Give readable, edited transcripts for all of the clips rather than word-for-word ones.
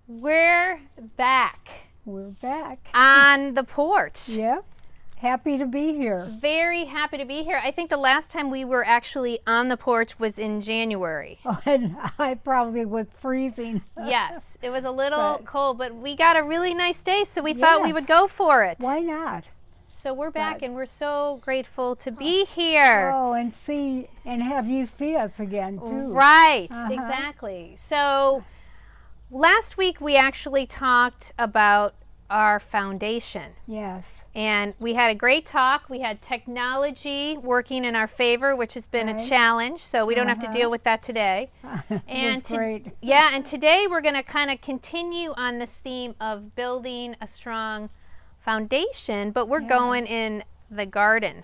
We're back. We're back. On the porch. Yep. Happy to be here. Very happy to be here. I think the last time we were actually on the porch was in January. Oh, and I probably was freezing. Yes, it was a little cold, but we got a really nice day, so we thought we would go for it. Why not? So we're back, and we're so grateful to be here. Oh, and have you see us again, too. Right, exactly. So last week we actually talked about our foundation. Yes. And we had a great talk. We had technology working in our favor, which has been a challenge, so we don't have to deal with that today. It was great. Yeah, and today we're going to kind of continue on this theme of building a strong foundation, but we're going in the garden.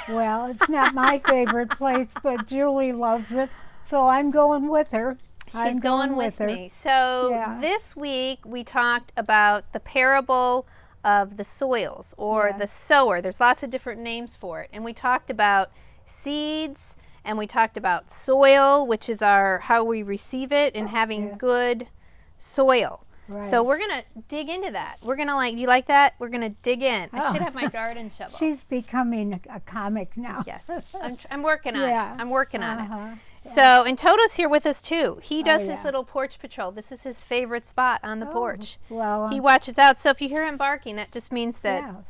Well, it's not my favorite place, but Julie loves it, so I'm going with her. She's going with me. So this week we talked about the parable of the soils, or the sower. There's lots of different names for it. And we talked about seeds, and we talked about soil, which is how we receive it, and having good soil. Right. So we're going to dig into that. We're going to you like that? We're going to dig in. I should have my garden shovel. She's becoming a comic now. Yes. I'm working on it. I'm working on it. So, and Toto's here with us too. He does his little porch patrol. This is his favorite spot on the porch. Well, he watches out. So if you hear him barking, that just means that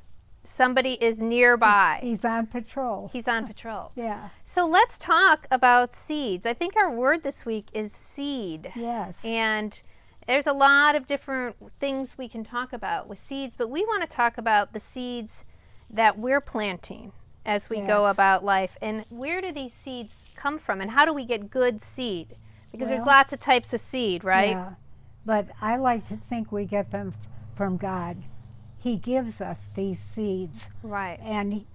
somebody is nearby. He's on patrol. He's on patrol. Yeah. So let's talk about seeds. I think our word this week is seed. Yes. And there's a lot of different things we can talk about with seeds, but we want to talk about the seeds that we're planting as we go about life. And where do these seeds come from, and how do we get good seed? Because there's lots of types of seed, right? Yeah, but I like to think we get them from God. He gives us these seeds. Right. And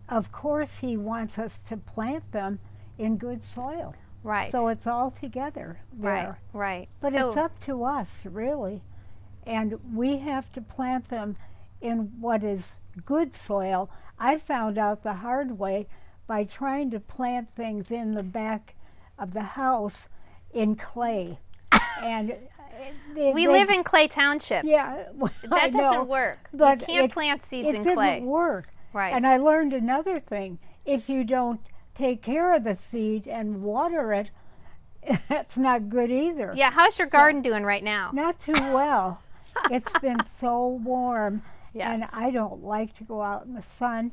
of course he wants us to plant them in good soil. Right. So it's all together there. Right. But it's up to us, really. And we have to plant them in what is good soil. I found out the hard way by trying to plant things in the back of the house in clay. And we live in Clay Township. Yeah, well, that doesn't work. But you can't plant seeds in clay. It didn't work. Right. And I learned another thing. If you don't take care of the seed and water it, that's not good either. Yeah, how's your garden doing right now? Not too well. It's been so warm. Yes. And I don't like to go out in the sun,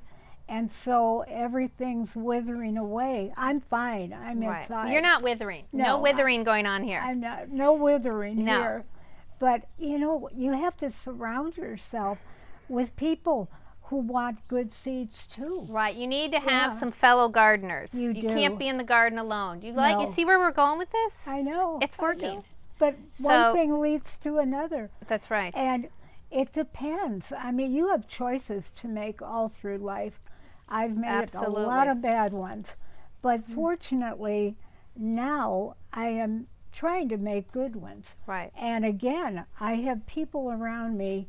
and so everything's withering away. I'm fine. I'm inside. You're not withering. No withering going on here. I'm not. No withering here. But, you have to surround yourself with people who want good seeds too. Right. You need to have some fellow gardeners. You can't be in the garden alone. You see where we're going with this? I know. It's working. But one thing leads to another. That's right. And it depends. I mean, you have choices to make all through life. I've made a lot of bad ones. But fortunately, now I am trying to make good ones. Right. And again, I have people around me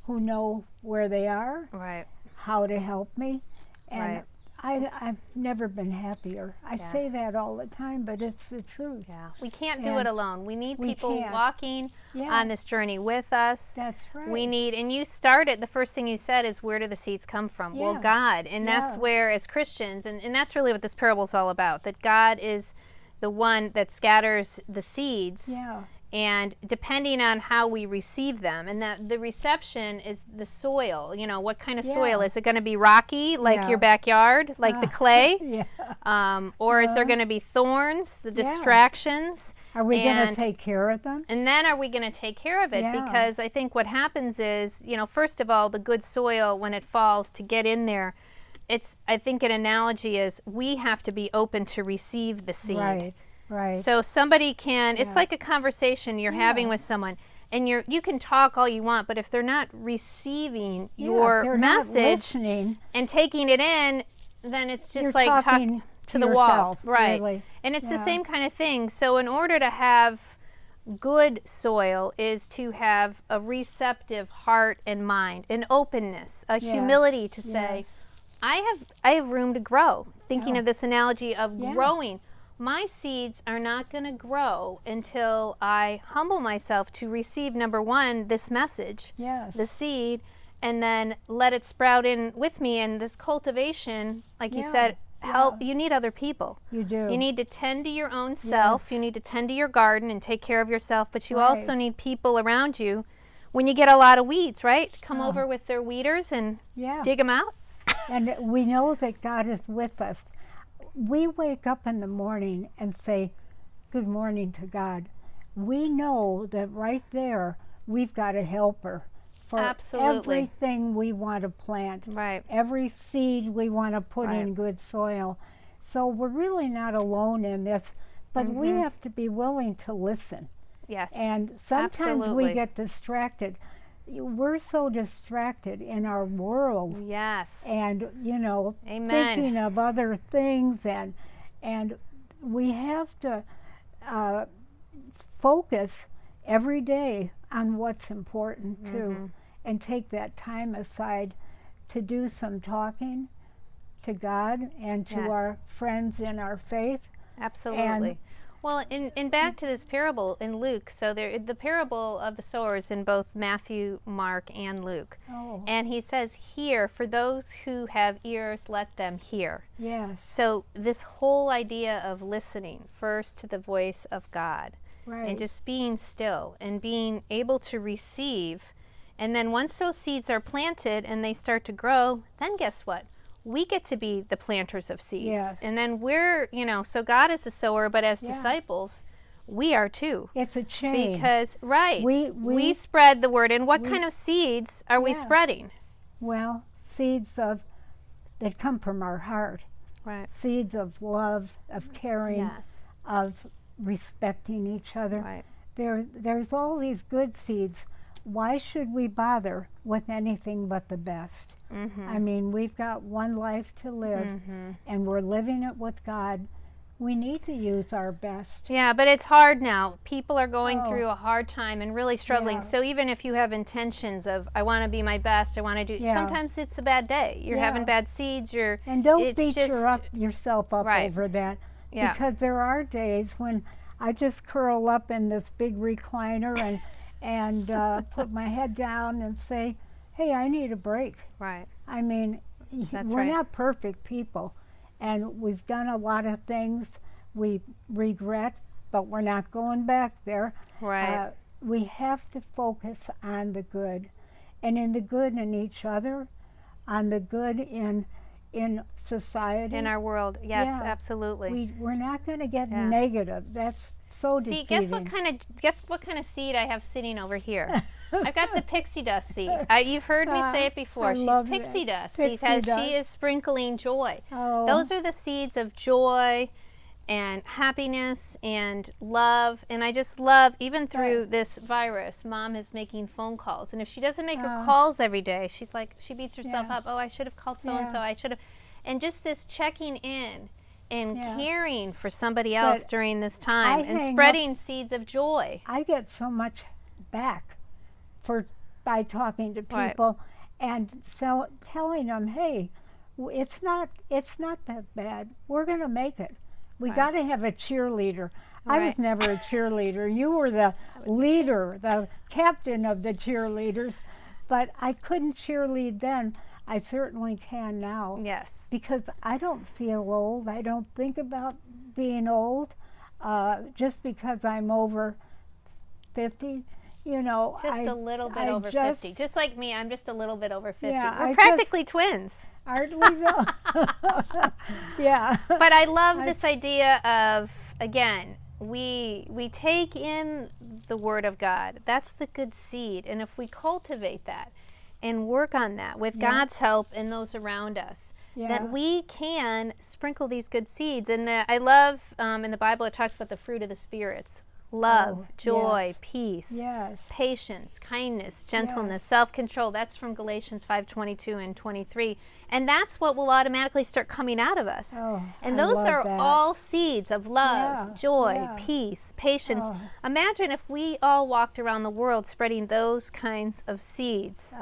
who know where they are, how to help me. And I've never been happier. I say that all the time, but it's the truth. Yeah, we can't do it alone. We need people walking on this journey with us. That's right. We need, and you started, the first thing you said is, where do the seeds come from? Well, God. And that's where, as Christians, and that's really what this parable is all about, that God is the one that scatters the seeds. Yeah. And depending on how we receive them, and that the reception is the soil. What kind of soil? Is it going to be rocky, like your backyard, like the clay? Or is there going to be thorns, the distractions? Are we going to take care of them? And then are we going to take care of it? Because I think what happens is, first of all, the good soil, when it falls, to get in there, I think an analogy is we have to be open to receive the seed. Right. Right. So somebody can, it's like a conversation you're having with someone, and you can talk all you want, but if they're not receiving your message and taking it in, then it's just like talking to the wall. Right. Really. And it's the same kind of thing. So in order to have good soil is to have a receptive heart and mind, an openness, a humility to say, I have room to grow. Thinking of this analogy of growing. my seeds are not going to grow until I humble myself to receive, number one, this message, the seed, and then let it sprout in with me. And this cultivation, like you said, you need other people. You do. You need to tend to your own self. You need to tend to your garden and take care of yourself, but you also need people around you when you get a lot of weeds, right? Come over with their weeders and dig them out. And we know that God is with us. We wake up in the morning and say, good morning to God. We know that right there, we've got a helper for everything we want to plant. Right. Every seed we want to put in good soil. So we're really not alone in this, but we have to be willing to listen. Yes. And sometimes we get distracted. We're so distracted in our world. Yes. And, thinking of other things. And we have to focus every day on what's important, too. And take that time aside to do some talking to God and to our friends in our faith. Absolutely. Well, and back to this parable in Luke. So the parable of the sowers in both Matthew, Mark, and Luke. Oh. And he says, "Hear, for those who have ears, let them hear." Yes. So this whole idea of listening first to the voice of God, and just being still and being able to receive. And then once those seeds are planted and they start to grow, then guess what? We get to be the planters of seeds. Yes. And then we're, so God is a sower, but as disciples, we are too. It's a chain. Because, we spread the word. And what kind of seeds are we spreading? Well, seeds that come from our heart. Right. Seeds of love, of caring, of respecting each other. Right. There's all these good seeds. Why should we bother with anything but the best? I mean, we've got one life to live, and we're living it with God. We need to use our best. Yeah, but it's hard now. People are going through a hard time and really struggling. So even if you have intentions of, I want to be my best, I want to do, sometimes it's a bad day. You're having bad seeds. And don't beat yourself up over that. Yeah. Because there are days when I just curl up in this big recliner and put my head down and say, hey, I need a break. Right. I mean, we're not perfect people, and we've done a lot of things we regret, but we're not going back there. Right. We have to focus on the good, and in the good in each other, on the good in society. In our world, yes, absolutely. We're not going to get negative. That's so defeating. See, guess what kind of seed I have sitting over here? I've got the pixie dust seed. You've heard me say it before. She's pixie dust because she is sprinkling joy. Oh. Those are the seeds of joy and happiness and love. And I just love, even through this virus, Mom is making phone calls. And if she doesn't make her calls every day, she's like, she beats herself up. Oh, I should have called so-and-so. I should have. And just this checking in and caring for somebody else during this time and spreading seeds of joy. I get so much back by talking to people and telling them, hey, it's not that bad. We're going to make it. We got to have a cheerleader. I was never a cheerleader. You were the leader, the captain of the cheerleaders, but I couldn't cheerlead then. I certainly can now. Yes. Because I don't feel old. I don't think about being old just because I'm over 50. Just a little bit over 50. Just like me, I'm just a little bit over 50. Yeah, we're practically twins. Aren't we though? Yeah. But I love this idea of, again, we take in the Word of God. That's the good seed. And if we cultivate that and work on that with God's help and those around us, that we can sprinkle these good seeds. And I love, in the Bible, it talks about the fruit of the spirits. love, joy, peace, yes, patience, kindness, gentleness, self-control. That's from Galatians 5:22 and 23. And that's what will automatically start coming out of us. And those are all seeds of love, joy, peace, patience. Imagine if we all walked around the world spreading those kinds of seeds.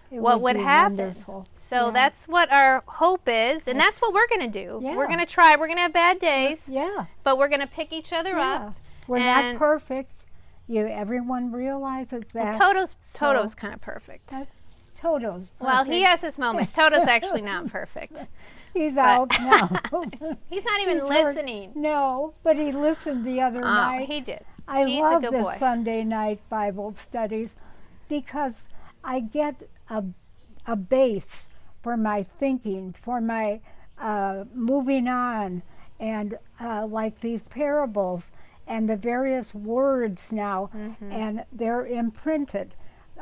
What would happen? Wonderful. So that's what our hope is, and that's what we're going to do. We're going to try. We're going to have bad days, but we're going to pick each other up. We're not perfect. Everyone realizes that. Well, Toto's kind of perfect. Toto's perfect. Well, he has his moments. Toto's actually not perfect. He's out now. He's not even listening. No, but he listened the other night. He did. I love the Sunday night Bible studies because I get a base for my thinking, for my moving on, and like these parables and the various words now, and they're imprinted.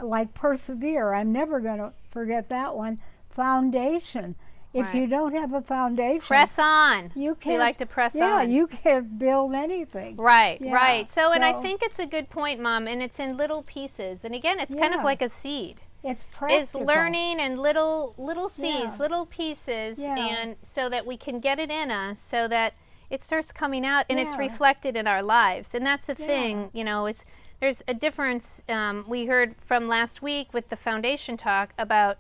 Like persevere, I'm never going to forget that one. Foundation. If you don't have a foundation, press on. You can't. We like to press on. Yeah, you can't build anything. Right. So, and I think it's a good point, Mom, and it's in little pieces. And again, it's kind of like a seed. It's practical. It's learning and little seeds, little pieces, and so that we can get it in us, so that it starts coming out and it's reflected in our lives. And that's the thing, is there's a difference. We heard from last week with the foundation talk about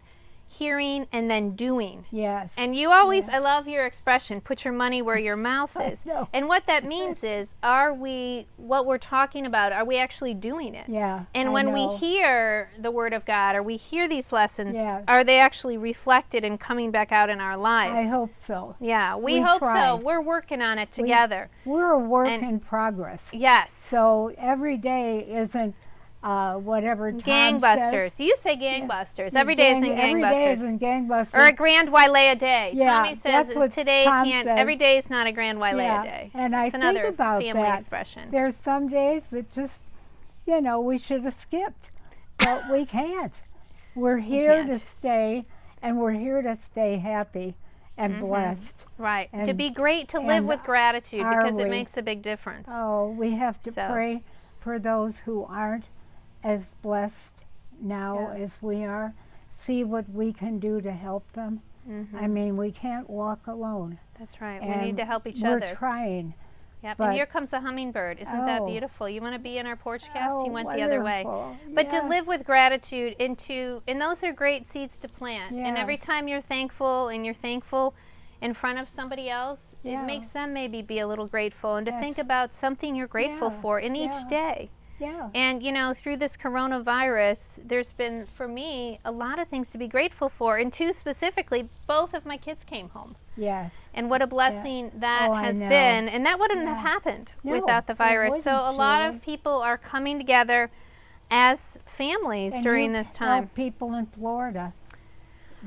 hearing and then doing. Yes. And you always, I love your expression, put your money where your mouth is. And what that means is, what we're talking about, are we actually doing it? Yeah. And when we hear the Word of God, or we hear these lessons, are they actually reflected and coming back out in our lives? I hope so. Yeah, we hope so. We're working on it together. We're a work in progress. Yes. So every day isn't whatever Tom gangbusters. says. You say gangbusters. Every day isn't gangbusters. Every day isn't gangbusters. Or a grand Wailea day. Yeah, Tommy says today Tom can't. says. Every day is not a grand Wailea day. And I it's think another about family that. expression. There's some days that just, we should have skipped, but we can't. We're here to stay, and we're here to stay happy and blessed. Right. And, to be great, to live with gratitude, because it makes a big difference. Oh, we have to pray for those who aren't as blessed now as we are. See what we can do to help them. I mean, we can't walk alone. That's right. And we need to help each other. We're trying. Yep. And here comes a hummingbird. Isn't that beautiful? You want to be in our Porchcast? He went the other way. But to live with gratitude, and those are great seeds to plant. And every time you're thankful, in front of somebody else, it makes them maybe be a little grateful, and to think about something you're grateful for in each day. Yeah. And through this coronavirus, there's been, for me, a lot of things to be grateful for. And two specifically, both of my kids came home. Yes. And what a blessing that has been. And that wouldn't have happened without the virus. So a lot of people are coming together as families during this time. People in Florida,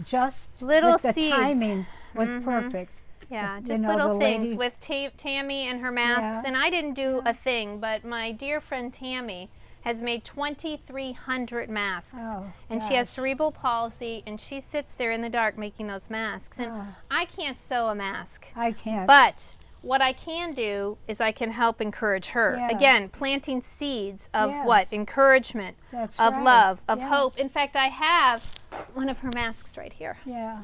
just little the seeds. Timing was perfect. Yeah, just little things with Tammy and her masks. And I didn't do a thing, but my dear friend Tammy has made 2,300 masks. And she has cerebral palsy, and she sits there in the dark making those masks. And I can't sew a mask. I can't. But what I can do is I can help encourage her. Again, planting seeds of what? Encouragement, of love, of hope. In fact, I have one of her masks right here. Yeah.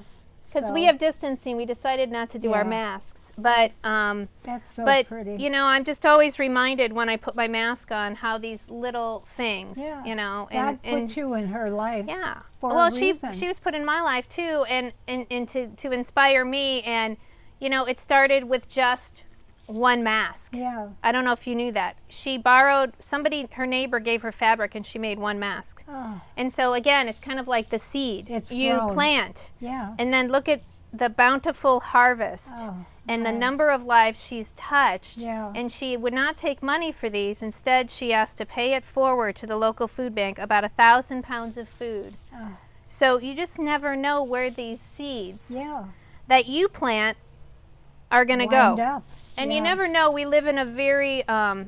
Because we have distancing, we decided not to do our masks. But that's so pretty. I'm just always reminded when I put my mask on how these little things, God put you in her life. Yeah. For well, a reason. she was put in my life too, and to inspire me. And it started with just one mask. Yeah. I don't know if you knew that. She borrowed, her neighbor gave her fabric, and she made one mask. And so again, it's kind of like the seed. You grown. plant. Yeah. And then look at the bountiful harvest and the number of lives she's touched. Yeah. And she would not take money for these. Instead, she asked to pay it forward to the local food bank, about 1,000 pounds of food. So you just never know where these seeds that you plant are going to go. Up. And you never know. We live in a very, I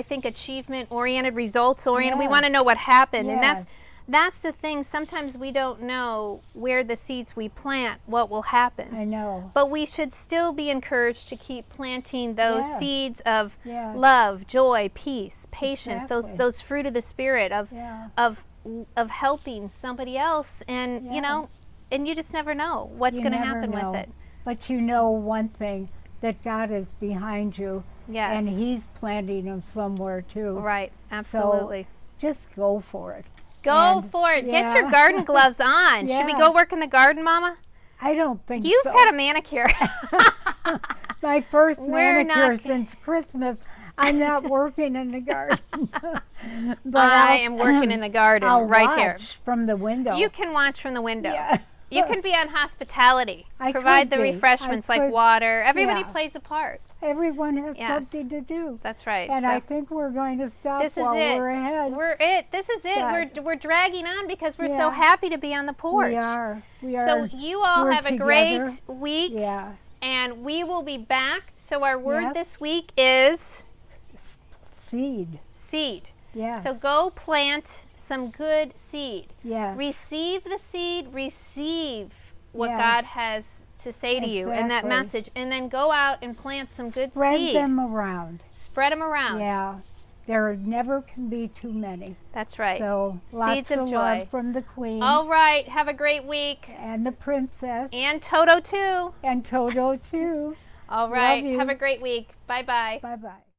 think, achievement-oriented, results-oriented. We want to know what happened. And that's the thing. Sometimes we don't know where the seeds we plant, what will happen. I know. But we should still be encouraged to keep planting those seeds of Yes. love, joy, peace, patience, Exactly. those fruit of the Spirit of helping somebody else, and you know, and you just never know what's going to happen with it. But you know one thing, that God is behind you. Yes. And He's planting them somewhere too. Right, absolutely. So just go for it. Go for it. Get your garden gloves on. Should we go work in the garden, Mama? I don't think You've so. had a manicure. My first We're manicure since Christmas. I'm not working in the garden. But I am working in the garden I'll right here. watch from the window. You can watch from the window. Yeah. You can be on hospitality. I Provide could the be. refreshments I like could- water. Everybody yeah. plays a part. Everyone has Yes. something to do. That's right. And So I think we're going to stop this is while it. we're ahead. This is it. But- We're dragging on because we're so Yeah. happy to be on the porch. We are. We are. So you all We're have a together. great week. Yeah. And we will be back. So our word Yep. this week is Seed. seed. Yes. So go plant some good seed. Yes. Receive the seed, receive what Yes. God has to say to you and that Exactly. message, and then go out and plant some good Spread seed. them around. Spread them around. Yeah. There never can be too many. That's right. So lots Seeds of of joy. love from the Queen All right. Have a great week. and the Princess And Toto too. and Toto too. All right. you. Have a great week. Bye-bye. Bye-bye.